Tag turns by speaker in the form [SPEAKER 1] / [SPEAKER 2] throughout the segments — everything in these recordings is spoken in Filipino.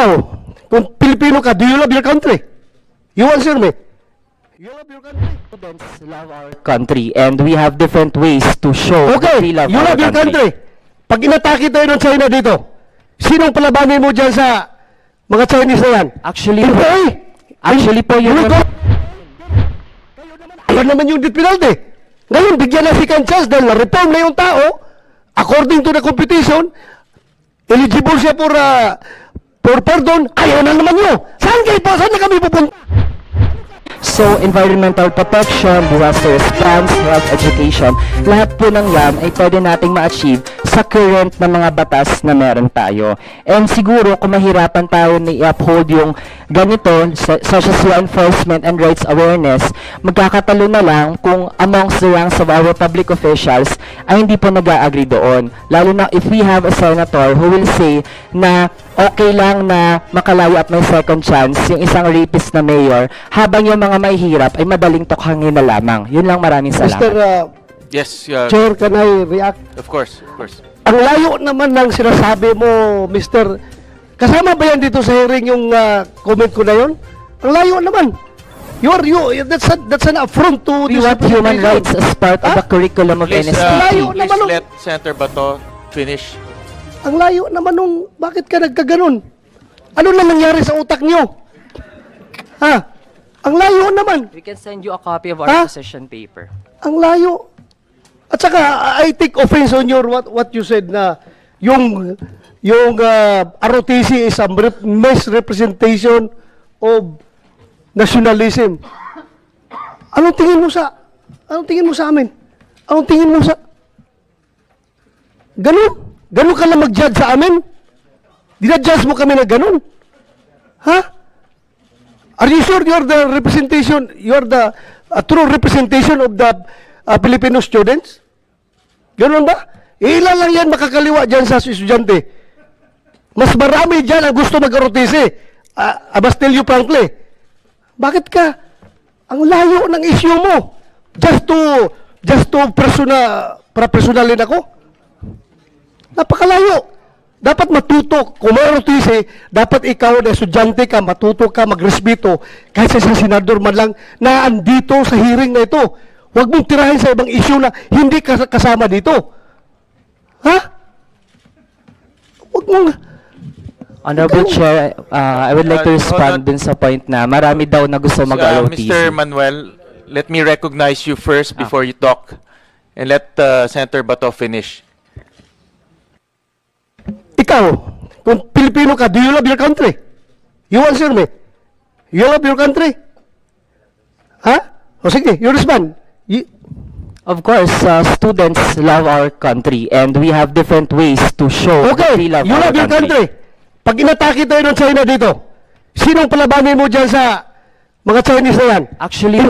[SPEAKER 1] Ikaw, kung Pilipino ka, do you love your country? You answer me. You love your country?
[SPEAKER 2] Students love our country and we have different ways to show that we
[SPEAKER 1] Okay,
[SPEAKER 2] love
[SPEAKER 1] you
[SPEAKER 2] our
[SPEAKER 1] love your country. Pag inatake tayo ng China dito, sinong palabanin mo dyan sa mga Chinese na yan?
[SPEAKER 2] Actually, po
[SPEAKER 1] You
[SPEAKER 2] yun.
[SPEAKER 1] will go. Ayun naman yung death penalty. Ngayon, bigyan na second chance dahil na-reform na yung tao, according to the competition, eligible siya for pardon, ayaw na naman nyo. Saan kayo po? Saan na kami pupunta?
[SPEAKER 2] So, environmental protection, disaster response, health education, lahat po ng yan ay pwede nating ma-achieve sa current na mga batas na meron tayo. And siguro, kung mahirapan tayo na i-uphold yung ganito, such as law enforcement and rights awareness, magkakatalo na lang kung amongst the ranks of our public officials ay hindi po nag-agree doon. Lalo na if we have a senator who will say na okay lang na makalayo at may second chance yung isang rapist na mayor, habang yung mga mahihirap ay madaling tokhangin na lamang. Yun lang, maraming salamat.
[SPEAKER 1] Mr.
[SPEAKER 3] Yes,
[SPEAKER 1] Chair, can I react?
[SPEAKER 3] of course, of course.
[SPEAKER 1] Ang layo naman ng sinasabi mo, Mr. Kasama ba yan dito sa hearing yung comment ko na yun? Ang layo naman. That's an affront to
[SPEAKER 2] We
[SPEAKER 1] this
[SPEAKER 2] want human
[SPEAKER 1] representation.
[SPEAKER 2] rights as part of the curriculum of
[SPEAKER 3] Please,
[SPEAKER 2] NSTP.
[SPEAKER 3] please let Senator Bato finish.
[SPEAKER 1] Ang layo naman nung, bakit ka nagkaganon? Ano na nangyari sa utak niyo? Ha? Ang layo naman.
[SPEAKER 2] We can send you a copy of
[SPEAKER 1] Ha?
[SPEAKER 2] our position paper.
[SPEAKER 1] Ang layo. At saka, I take offense on your what you said na yung ROTC is a misrepresentation of nationalism. Anong tingin mo sa amin? Anong tingin mo sa ganun? Ganun ka lang mag-judge sa amin? Dinadjudge mo kami na ganun? Ha? Are you sure you're the representation, you're the true representation of the Filipino students? Ganun ba? Ilan lang yan makakaliwa dyan sa estudyante. Mas marami dyan ang gusto mag-ROTC. I must tell you frankly. Bakit ka? Ang layo ng issue mo. Just to personalin ako? Napakalayo. Dapat matuto. Kung may ROTC, dapat ikaw na estudyante ka, matuto ka, magrespeto, kahit sa isang senador man lang na andito sa hearing na ito. Huwag mong tirahin sa ibang issue na hindi kasama dito. Ha? Huwag mong...
[SPEAKER 2] Honorable Chair, I would like to respond dun sa point na marami daw na gusto mag-ROTC.
[SPEAKER 3] Mr. Manuel, let me recognize you first before you talk. And let Senator Bato finish.
[SPEAKER 1] Ikaw, kung Pilipino ka, do you love your country? You answer me. You love your country? Ha? O sige, you respond.
[SPEAKER 2] Of course, students love our country and we have different ways to show that we
[SPEAKER 1] Okay,
[SPEAKER 2] love
[SPEAKER 1] you
[SPEAKER 2] our
[SPEAKER 1] love your country. Pag inatake tayo ng China dito, sinong palabanin mo dyan sa mga Chinese na yan?
[SPEAKER 2] Actually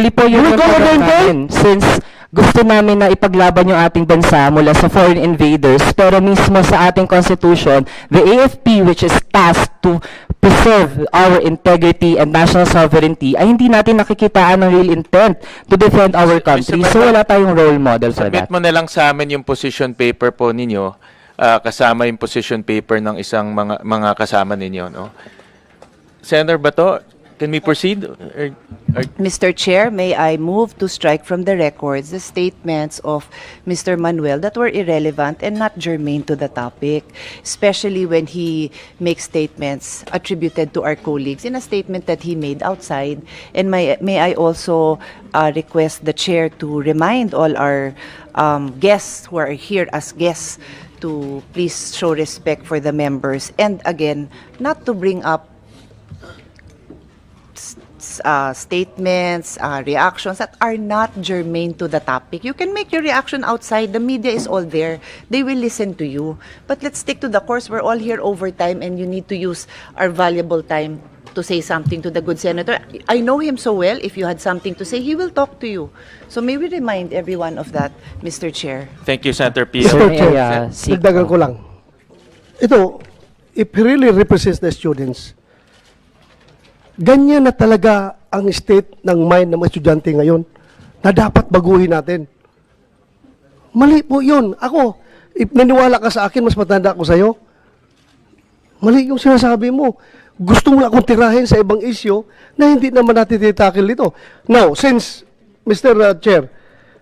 [SPEAKER 2] po
[SPEAKER 1] You
[SPEAKER 2] yun
[SPEAKER 1] will
[SPEAKER 2] yung
[SPEAKER 1] go
[SPEAKER 2] program
[SPEAKER 1] again,
[SPEAKER 2] namin since gusto namin na ipaglaban yung ating bansa mula sa foreign invaders, pero mismo sa ating constitution, the AFP, which is tasked to preserve our integrity and national sovereignty, ay hindi natin nakikitaan ng real intent to defend our country. So wala tayong role model for
[SPEAKER 3] Submit
[SPEAKER 2] that.
[SPEAKER 3] mo na lang sa amin yung position paper po ninyo, kasama yung position paper ng isang mga kasama ninyo. No? Senator Bato, can we proceed?
[SPEAKER 4] Mr. Chair, may I move to strike from the records the statements of Mr. Manuel that were irrelevant and not germane to the topic, especially when he makes statements attributed to our colleagues in a statement that he made outside. And may I also request the Chair to remind all our guests who are here as guests to please show respect for the members and again, not to bring up statements, reactions that are not germane to the topic. You can make your reaction outside. The media is all there. They will listen to you. But let's stick to the course. We're all here overtime and you need to use our valuable time to say something to the good senator. I know him so well. If you had something to say, he will talk to you. So may we remind everyone of that, Mr. Chair.
[SPEAKER 3] Thank you, Senator Pia.
[SPEAKER 1] Mr. Chair, dagdagan ko lang. Ito, if he really represents the students, ganyan na talaga ang state ng mind ng mga estudyante ngayon na dapat baguhin natin. Mali po yun. Ako, if naniwala ka sa akin, mas matanda ako sa'yo. Mali yung sinasabi mo. Gusto mo akong tirahin sa ibang issue na hindi naman natin titackle dito. Now, since, Mr. Chair,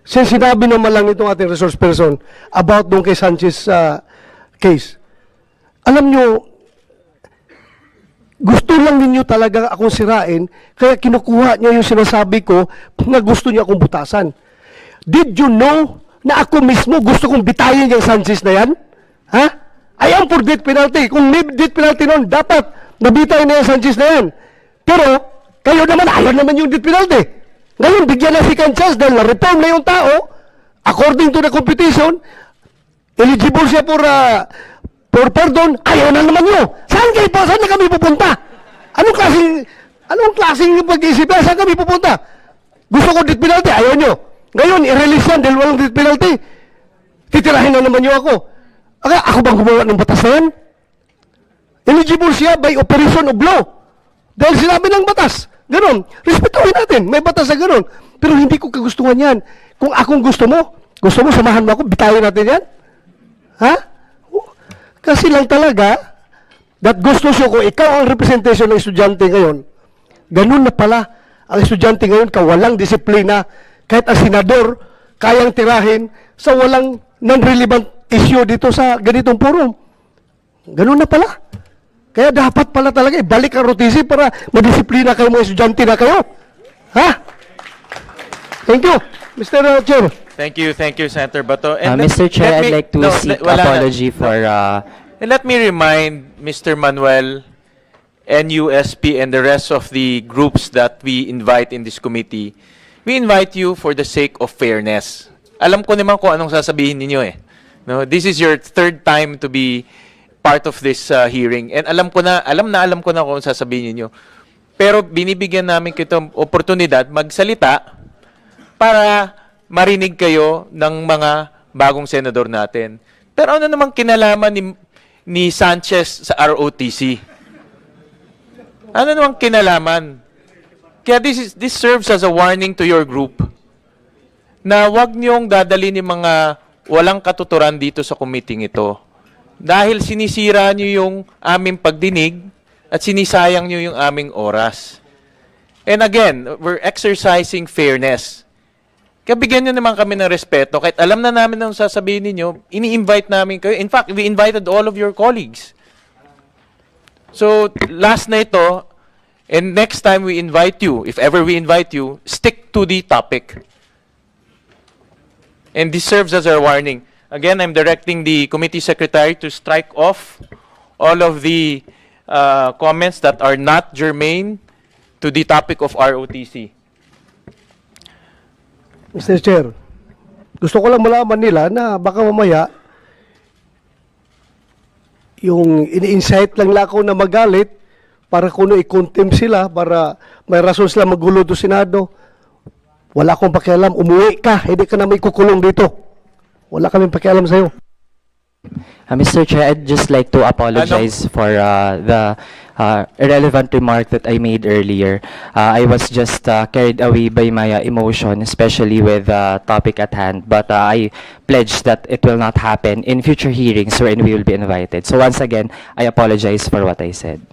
[SPEAKER 1] since sinabi naman lang itong ating resource person about doon kay Sanchez case, alam nyo, gusto lang ninyo talaga akong sirain, kaya kinukuha niya yung sinasabi ko na gusto niya akong butasan. Did you know na ako mismo gusto kong bitayin yung Sanchez na yan? Ha? I am for death penalty. Kung may death penalty nun, dapat nabitayin na yung Sanchez na yan. Pero, kayo naman, ayaw naman yung death penalty. Ngayon, bigyan na second chance dahil na-reform na yung tao, according to the competition, eligible siya for pardon, ayaw na naman nyo. Saan kayo pa? Saan na kami pupunta? Anong klaseng pag-iisip? Saan kami pupunta? Gusto ko death penalty, ayaw nyo. Ngayon, i-release yan dahil walang death penalty. Titirahin na naman nyo ako. Ako bang gumawa ng batas na yan? Eligible siya by operation of law. Dahil sinabi ng batas. Ganon. Respetuhin natin. May batas na ganon. Pero hindi ko kagustuhan yan. Kung akong gusto mo, samahan mo ako, bitayin natin yan? Ha? Kasi lang talaga, that gusto siya kung ikaw ang representation ng estudyante ngayon, ganun na pala, ang estudyante ngayon, kawalang disiplina, kahit ang senador, kayang tirahin sa walang non-relevant issue dito sa ganitong forum. Ganun na pala. Kaya dapat pala talaga, balik ang ROTC para madisiplina kayo mga estudyante na kayo. Ha? Thank you, Mr. Chair.
[SPEAKER 3] Thank you, Senator Bato.
[SPEAKER 2] Mr. Chair, I'd like to seek apology for...
[SPEAKER 3] And let me remind Mr. Manuel, NUSP, and the rest of the groups that we invite in this committee, we invite you for the sake of fairness. Alam ko naman kung anong sasabihin ninyo eh. No, this is your third time to be part of this hearing. And alam ko na kung anong sasabihin ninyo. Pero binibigyan namin kitong oportunidad magsalita para marinig kayo ng mga bagong senador natin. Pero ano namang kinalaman ni Sanchez sa ROTC? Ano namang kinalaman? Kaya this serves as a warning to your group na wag niyong dadali ni mga walang katuturan dito sa committee ito. Dahil sinisira niyo yung aming pagdinig at sinisayang niyo yung aming oras. And again, we're exercising fairness. Kaya bigyan niyo naman kami ng respeto. Kahit alam na namin ang sasabihin ninyo, ini-invite namin kayo. In fact, we invited all of your colleagues. So, last na ito, and next time we invite you, if ever we invite you, stick to the topic. And this serves as our warning. Again, I'm directing the committee secretary to strike off all of the comments that are not germane to the topic of ROTC.
[SPEAKER 1] Mr. Chair, gusto ko lang malaman nila na baka mamaya yung ini-incite lang ako na magalit para kuno i-contempt sila para may rason sila magulo do Senado. Wala akong pakialam, umuwi ka, hindi ka na may kukulong dito. Wala kaming pakialam sa'yo.
[SPEAKER 2] Mr. Chair, I'd just like to apologize for the irrelevant remark that I made earlier. I was just carried away by my emotion, especially with the topic at hand. But I pledge that it will not happen in future hearings wherein we will be invited. So once again, I apologize for what I said.